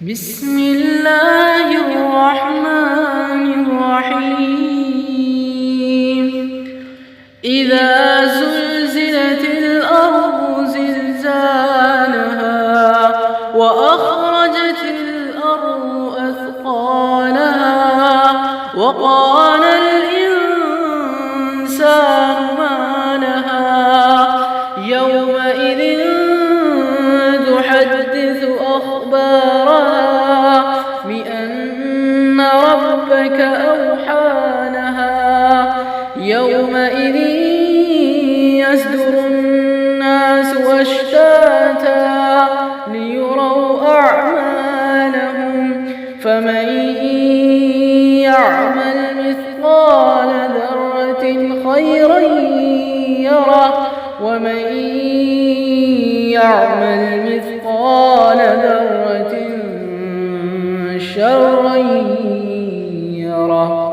بسم الله الرحمن الرحيم إذا زلزلت الأرض زلزالها وأخرجت الأرض أثقالها وقال الإنسان ما لها يومئذ تحدث أخبارها بأن ربك أوحى لها يومئذ يصدر الناس أشتاتا ليروا أعمالهم فمن يعمل مثقال ذرة خيرا يره ومن يعمل مثقال ذرة شرا يره.